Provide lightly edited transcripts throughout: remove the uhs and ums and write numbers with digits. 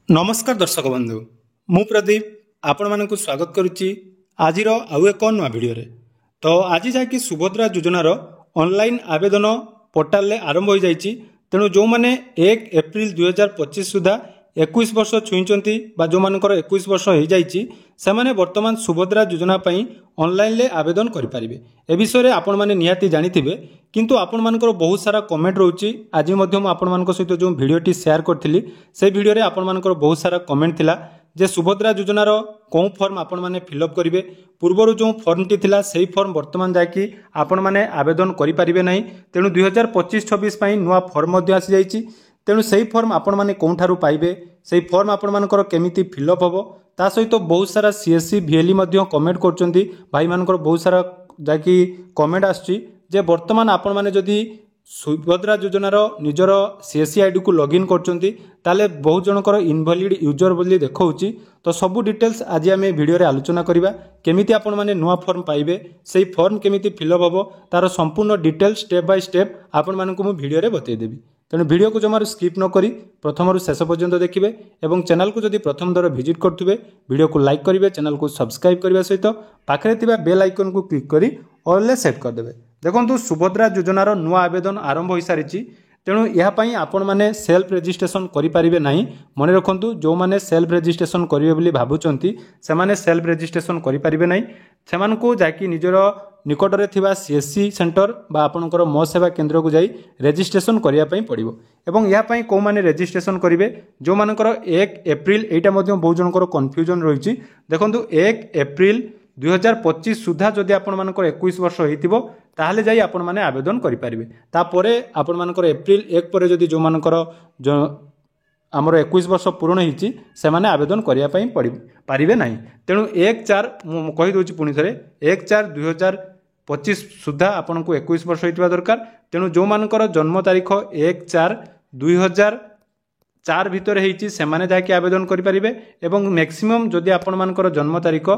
नमस्कार दर्शक बंधु मु प्रदीप आपण मानक स्वागत करुच्ची आज आउ एक नुआ भिडियो तो आज जाकि सुभद्रा योजनार ऑनलाइन आवेदन पोर्टाल आरंभ हो जाइए। तेणु जो मैंने 1 एप्रिल 2025 सुधा 21 वर्ष छुईंचंती बा जो मानकर 21 वर्ष हो जाइए से माने वर्तमान सुभद्रा योजना पई ऑनलाइन ले आवेदन करि परिबे। ए विषय आपण माने निहाती जानिथिबे किंतु आपण मानकर बहुत सारा कमेंट रोची। आज मध्य मु आपण मानक सहित जो भिडियोटी शेयर करथिली से भिडियो रे आपण मानकर बहुत सारा कमेंट थिला जे सुभद्रा योजनार कौन फॉर्म आपण माने फिलअप करिवे। पूर्वर जो फॉर्मटी थिला सेही फॉर्म वर्तमान जाकि आपण माने आवेदन करि परिबे नाही। तेणु 2025-26 पई नुआ फॉर्म मध्य आसी जाइछि। तेणु सेही फॉर्म आपण माने कोठारु पाइबे, सेही फॉर्म आपण मानकर केमिति फिलअप हबो ता सहित बहुत सारा सीएससी VLE मध्य कमेंट करचंती। भाई मानकर बहुत सारा जाकि कमेंट आछि जे वर्तमान आपण माने जदि सुभद्रा योजनार निजर सीएससी आईडी को लॉगिन करचंती ताले बहुत जनकर इनवैलिड यूजर बोली देखौची। तो सब डिटेल्स आज आम भिडियो रे आलोचना करिबा केमिति आपण माने नुआ फॉर्म पाइबे, सेही फॉर्म केमिति फिलअप हबो तार संपूर्ण डिटेल्स स्टेप बाय स्टेप आपण मानकु मु भिडियो रे बतै देबी। तेणु भिडियो को जमार स्किप न करी प्रथम शेष पर्यंत देखिए और चैनल को जदि प्रथम दर विजिट करुवे भिडियो को लाइक करेंगे, चैनल को सब्सक्राइब करने सहित पाखे बेल आइकन को क्लिक करी ऑल सेट करदे। देखो सुभद्रा योजनार नुआ आवेदन आरंभ हो सारी। तेणु यापाई आपण मैंने सेल्फ रेजिस्ट्रेशन करें ना। मन रखु जो मैंने सेल्फ रेजिस्ट्रेशन करेंगे भावुंट से सेल्फ रेजिस्ट्रेशन करें ना। से जाकि निजर निकटरे थिबा सीएससी सेंटर बा आपणकर मो सेवा केन्द्र को जाई रेजिस्ट्रेशन करिया पड़िबो। एवं या पई को माने रेजिस्ट्रेशन करिवे जो मानकर 1 एप्रिल एटा मध्य बहुत जनकर कन्फ्यूजन रहिछि। देखंतु 1 एप्रिल 2025 सुधा जदि आपण मानकर 21 वर्ष होइतिबो ताहले जाई आपण माने आवेदन करि परिबे। ता परे आपण मानकर एप्रिल 1 परे जदि जो मानकर जो आमर 21 वर्ष पूर्ण होइछि से माने आवेदन करिया पई परिबे नाही। तेणु 1/4 मु कहि दोछि पुनी थरे 1/4/2025 सुधा आपन को 21 वर्ष होइतबा दरकार। तेणु जो मानकर जन्म तारीख 1/4/2004 भितर होइछि से माने जाकि आवेदन करि परिबे। एवं मैक्सिमम जदि आपण मानकर जन्म तारीख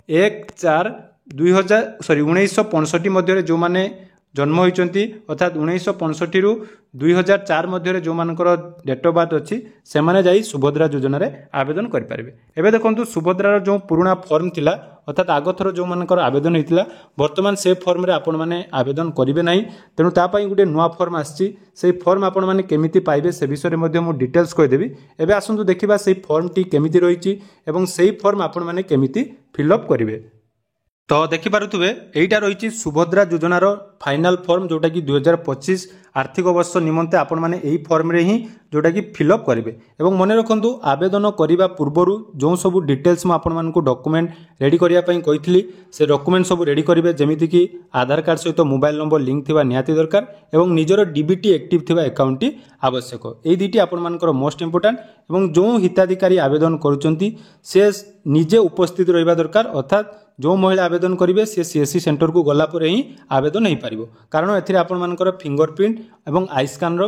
1965 मध्य जो माने जन्म होइचंती अर्थात 1965 रु 2004 मध्य जो मानकर डेट ऑफ बर्थ अच्छी से माने जाई सुभद्रा योजना रे आवेदन करि परिबे। एबे देखंतु सुभद्रार जो पुराना फॉर्म थिला अर्थात आगथर जो मानकर आवेदन होइतिला वर्तमान से फॉर्म रे आपण माने आवेदन करिवे नाही। तेणु ता पई गुटे नुआ फॉर्म आछि। सेही फॉर्म आपण माने केमिति पाइबे से विषय रे मध्य मु डिटेल्स कहि देबी। एबे आसंतु देखिबा सेही फॉर्म टी केमिति रहिछि एवं सेही फॉर्म आपण माने केमिति फिलअप करिवे। तो देखि पारुथुबे एइटा रहिछि सुभद्रा योजनार फाइनल फॉर्म जोटा कि 2025 आर्थिक वर्ष निमंते आपण माने एही फॉर्म रे ही जोटा कि फिलअप करिवे। एवं मने रखंतु आवेदन करिबा पूर्वरु जो सब डिटेल्स म आपण मानकु डॉक्यूमेंट रेडी करिया पई कहितली से डॉक्यूमेंट सब रेडी करिवे जेमिति कि आधार कार्ड सहित मोबाइल नंबर लिंक थिबा निहाती दरकार एवं निजर डीबीटी एक्टिव थिबा अकाउंट टी आवश्यक। एई दुईटी आपण मानकर मोस्ट इंपोर्टेंट एवं जो हिताधिकारी आवेदन करूचंती से निजे उपस्थित रहिबा दरकार। अर्थात जो महिला आवेदन करेंगे सी सीएससी सेंटर को गला पर ही आवेदन हो पारिबो। कारण एथिरे आपण मानकर फिंगरप्रिंट एवं आई स्कान रो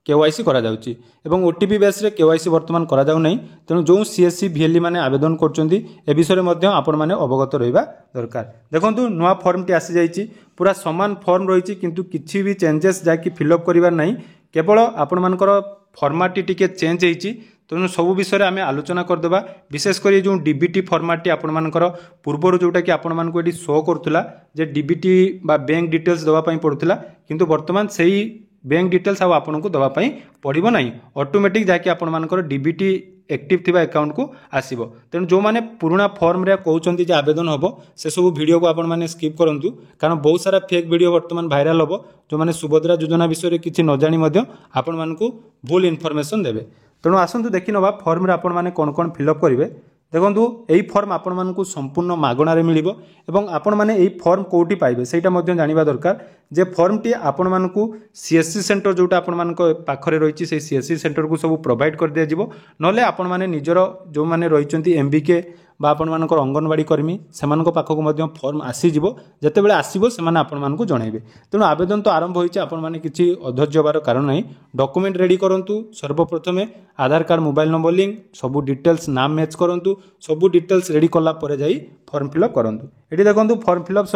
केवाईसी करा जाउची एवं ओटीपी बेस रे केवाईसी वर्तमान करा जाउ नै। तेणु जो सीएससी VLE माने आवेदन करचंती ए विषय मध्य आपण माने अवगत रहिबा दरकार। देखंतु नुआ फॉर्म टी आसी जाइची पूरा समान फॉर्म रहिची किंतु किछि भी चेंजेस जाकि फिलअप करिवार नै केवल आपण मानकर फॉर्मेट टिके चेंज होईची। तेणु सब विषय आम आलोचना करदेबा। विशेषकर जो डीबीटी फॉर्मेट आपण मानकर पूर्वर जोटा कि आपण मानक एटी शो करूला जे डीबीटी बा बैंक डिटेल्स दवा पई पड़ुला किंतु वर्तमान सही बैंक डिटेल्स आ आपन को दवा पई पड़िबो नाही। ऑटोमेटिक जाके आपण मानकर डीबीटी एक्टिव थिबा अकाउंट को आसीबो। तेणु जो माने पुराना फॉर्म रे कहउचंती जे आवेदन हबो से सब वीडियो को आपण माने स्किप करंतु कारण बहुत सारा फेक वीडियो वर्तमान वायरल हबो जो माने सुभद्रा योजना विषय रे किछि न जानि मध्य आपण मानकु भूल इन्फॉर्मेशन देबे। तेणु आसंतु देखि नबा फॉर्म रे आपण माने कोन कोन फिलअप करिवे। देखंतु एई फॉर्म आपण मानकु संपूर्ण मागणा रे मिलिबो एवं आपण माने एई फॉर्म कोठी पाइबे सेटा मध्य जानिबा दरकार जे फॉर्म टी आपण मानकु सीएससी सेंटर जोटा आपण मानको पाखरे रहिछि से सीएससी सेंटर को सब प्रोवाइड कर दिया जिवो। नले आपण माने निजर जो माने रहिचंती एमबीके बा आपण मानकर अंगनवाड़ी कर्मी सेमानक पाखक मध्य फॉर्म आसी जिवो। जेतेबेले आसीबो सेमाने आपण मानकु जणाइबे। तेणु आवेदन तो आरंभ होइछि आपण माने किछि अधैर्य होबार कारण नाही। डॉक्यूमेंट रेडी करंतु सर्वप्रथमे आधार कार्ड मोबाइल नंबर लिंक सब डिटेल्स नाम मैच करंतु सब डिटेल्स रेडी कला परे जाई फॉर्म फिलअप करंतु। एठी देखंतु फॉर्म फिलअप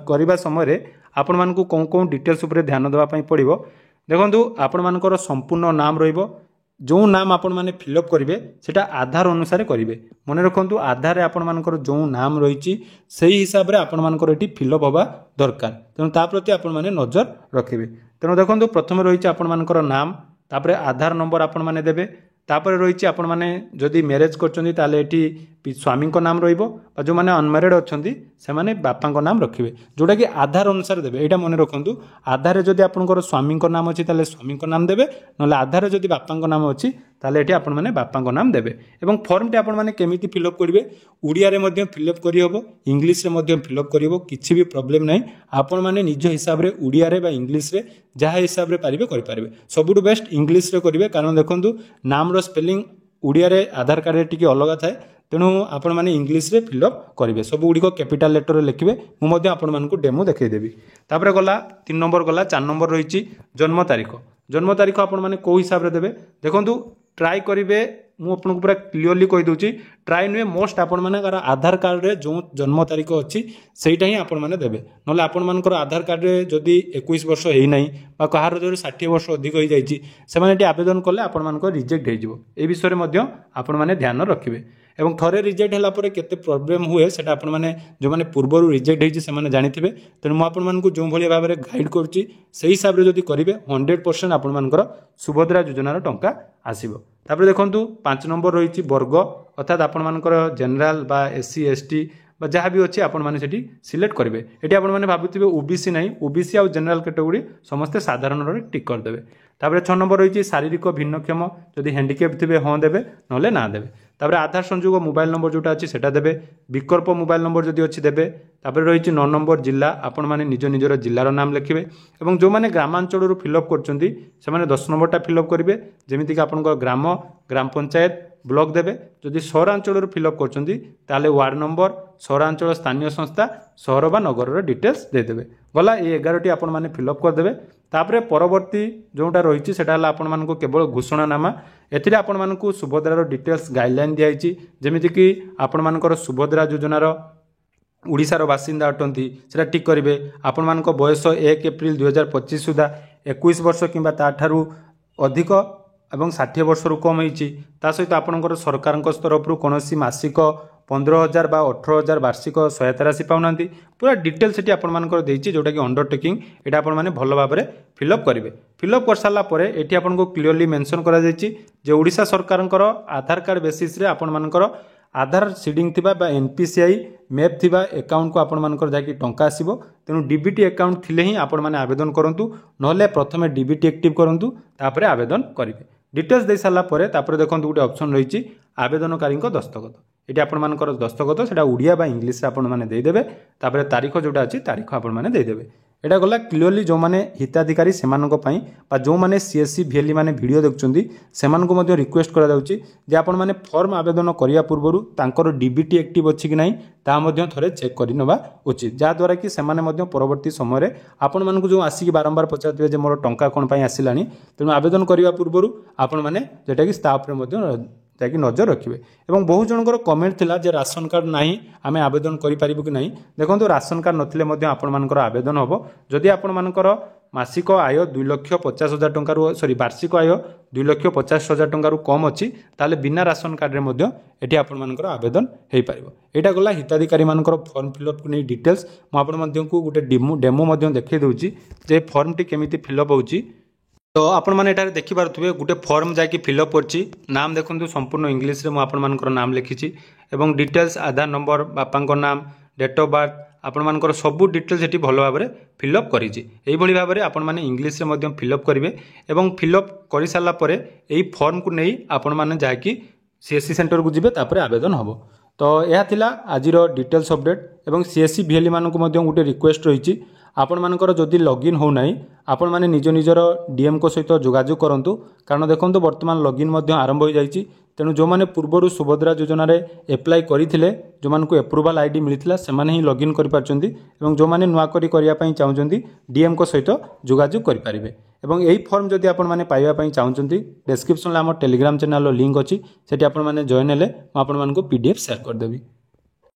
करिबा समय आपण मानकु कोन कोन डिटेल्स ऊपर ध्यान देबा पई पड़िबो। देखंतु आपण मानकर संपूर्ण नाम रहिबो जो नाम आपण मैंने फिलअप करेंगे सेटा आधार अनुसार करेंगे मन रखु आधार आपर जो नाम रही से हिसाब से आपर ये फिलअप हवा दरकार तेणु ता प्रति आपण मैंने नजर रखिए। तेणु देखो प्रथम रही आपर नाम तापर आधार नंबर आपण मैंने देवे तापर रही आपण मैंने जदि मैरेज कर स्वामी नाम रो मैंने अनमेरिड अच्छा से मैंने बापा नाम रखिए जोटा कि आधार अनुसार देवे। यहाँ मन रखु आधार जदि आपंकर स्वामी नाम अच्छी स्वामी नाम देवे ना आधार जदि बापा नाम अच्छी ताले ये आपण मैंने बापा नाम देवे। और फॉर्म टी आपण मैंने केमिति फिलअप करेंगे ओडिया रे मध्य फिलअप करहब इंग्लिश रे मध्य फिलअप करहब किछि भी प्रॉब्लम नहीं आपण मैंने निज हिसाब रे ओडिया रे बा इंग्लिश रे जहाँ हिसाब रे पारिबे करि पारिबे। सबुठु बेस्ट इंग्लिश रे करिवे कारण देखंतु नाम रो स्पेलिंग ओडिया रे आधार कार्ड रे टिके अलग थाए तेणु आपण मैंने इंग्लिश रे फिलअप करेंगे सब गुड़िक कैपिटाल लेटर लिखे मुझे आपण मानक डेमो देखईदेवी। तापर गला 3 नंबर गला 4 नंबर रही जन्म तारीख आपण मैंने कौ हिसाब से देवे देखो ट्राई करेंगे मुझे पूरा क्लीयरली कहीदे ट्राई नुहे मोस्ट आपण मैंने आधार कार्ड रे जो जन्म तारीख अच्छी सेटा ही आपण मैंने देवे ना आपण मानकर आधार कार्ड रे जदि 21 वर्ष होना कहार जो 60 वर्ष अधिक हो जाए आवेदन कले आपण मानक रिजेक्ट हो विषय में आपण मैंने ध्यान रखिए। एवं थरे रिजेक्ट होला परे केते प्रॉब्लम हुए सेटा आपण माने जो माने पूर्वरु रिजेक्ट होईची से माने जानिथिबे तेणु मु आपण मानकु जो भली भाबरे गाइड करूची सेही हिसाब रे जदि करिवे 100% आपण मानकर सुभद्रा योजनार टंका आसीबो। तापर देखंतु 5 नंबर रहिची वर्ग अर्थात आपण मानकर जनरल बा एससी एसटी बा जहाँ भी अच्छी आपण मैंने सेठी सिलेक्ट करेंगे। ये आपण मैंने भावुवे ओबीसी नहीं ओबीसी आउ जनरल कैटेगोरी समस्ते साधारण टिक करदे। तापर 6 नंबर रही शारीरिक भिन्नक्षम जदि हैंडिकेप थे हाँ देवे ना ना देवे। तापर आधार संयोग मोबाइल नंबर जोटा अच्छी सेटा देवे विकल्प मोबाइल नंबर जदि अच्छी देवे। तापर रही 9 नंबर जिला आपण मैंने निज निजर जिलार नाम लिखिए और जो मैंने ग्रामांचल फिलअप कर 10 नंबरटा फिलअप करेंगे जमीक आप ग्राम ग्राम पंचायत ब्लॉक देवे जदि सहरांचल फिलअप कर वार्ड नंबर सहरांचल स्थानीय संस्था सहर बा नगर डिटेल्स देदेवे गला ये 11टी आपण मैंने फिलअप करदे। तापर परवर्ती जोटा रही आपण मानक केवल घोषणानामा एथिरे आपण मानक सुभद्रार डिटेल्स गाइडलाइन दिखाई जमीक आपण मानकर सुभद्रा योजनार ओडिशार बासिंदा अटंती सेटा ठीक करेंगे आपण मानक बयस 1 एप्रिल 2025 सुधा 21 वर्ष किंबा ताठारू अधिक एवं 60 वर्ष रु कम होती सहित आपणकर सरकार तरफ कौन मासिक 15,000 बा 18,000 वार्षिक सहायता राशि पाऊना पूरा डिटेल से आपर देती जोटा कि अंडरटेकिंग यहाँ आप भल भाव में फिलअप करेंगे। फिलअप कर सारापर ये आपको क्लीयरली मेंशन कर ओडिशा सरकार आधार कार्ड बेसिस रे आपण मानकर आधार सीडिंग थिबा बा एनपीसीआई मैप थिबा अकाउंट को आपण मानकर जाकि टंका आसीबो तेणु डीबीटी अकाउंट थिले ही आपण माने आवेदन करंतु नहले प्रथमे डीबीटी एक्टिव करंतु तापर आवेदन करिवे। डिटेल्स दे सारा पर तापर देखंतु गोटे ऑप्शन रही आवेदनकारी दस्तखत ये आपण मानकर दस्तखत सेटा ओडिया बा इंग्लिश रे आपण माने देदेवे तापर तारीख जोटा अछि तारीख आपण माने देदेवे। एटा गला क्लीयरली जो माने हिताधिकारी सेमानको पई बा जो माने सीएससी वीएलई माने वीडियो देखुचंदी सेमानको मध्ये रिक्वेस्ट करा जाउची जे आपण माने फॉर्म आवेदन करिया पूर्वरु तांकर डीबीटी एक्टिव अछि कि नाही ता मध्ये थरे चेक करि नबा उचित जा द्वारा कि सेमाने मध्ये परवर्ती समय रे आपण मानको जो आसी बारंबार पचारथिबे जे मोर टंका कोन पई आसिलानी तेनु आवेदन करिया पूर्वरु आपण माने जेटा कि स्टाफ रे मध्ये ताकि नजर रखिए। और बहुत जनकर कमेंट थिला जे राशन कार्ड नहीं आमे आवेदन करि पारिबो कि नहीं देखो राशन कार्ड नथिले मध्ये आपण मानकर आवेदन होबो जदि आपण मानकर मासिक आय 2,50,000 टंका सॉरी वार्षिक आय 2,50,000 टंका कम अच्छी ताले बिना राशन कार्ड रे मध्ये एठी आपण मानकर आवेदन हेई पारिबो। एटा गला हिताधिकारी मानकर फॉर्म फिलअप को नै डिटेल्स म आपण मध्ये को गुटे डेमो मध्ये देखै दउची जे फॉर्म टी केमिति फिलअप होउची। तो आपण माने एटारे देखि पारुथबे गुटे फॉर्म जाकि फिलअप करछि नाम देखंतु संपूर्ण इंग्लिश रे मु आपण मानकर नाम लिखिछि एवं डिटेल्स आधार नंबर बापांको नाम डेट ऑफ बर्थ आपण मानकर सब डिटेल्स एटी भलो भाव में फिलअप करिछि एई भली भाव में आपण माने इंग्लिश रे मध्यम फिलअप करिवे एवं फिलअप करि साला परे एई फॉर्म को नै आपण माने जाकि सीएससी सेंटर को जिबे तापर आवेदन हबो। तो यह थिला आजिर डिटेल्स अपडेट एवं सीएससी वीएलई मानक मध्यम गुटे रिक्वेस्ट रहिछि आपण मानकर जदि लॉगिन हो नाही आपण माने निज निजर डीएम को सहित जोगाजोग करंतु कारण देखंतु वर्तमान लॉगिन मध्य आरंभ हो जाइछि तेणु जो माने पूर्वरु सुभद्रा योजना रे एप्लाई करिथिले जो मानकु एप्रूवल आईडी मिलिथिला से माने ही लॉगिन करि पारचंती एवं जो माने नुआ करी करिया पई चाहुचंती डीएम को सहित जोगाजोग करि पारिबे। एवं एई फॉर्म जदि आपण माने पाइबा पई चाहुचंती डिस्क्रिप्शन ला हमर टेलीग्राम चैनल लिंक अछि सेठी आपण माने जॉइन हेले म आपण मानकु पीडीएफ शेयर कर देबी।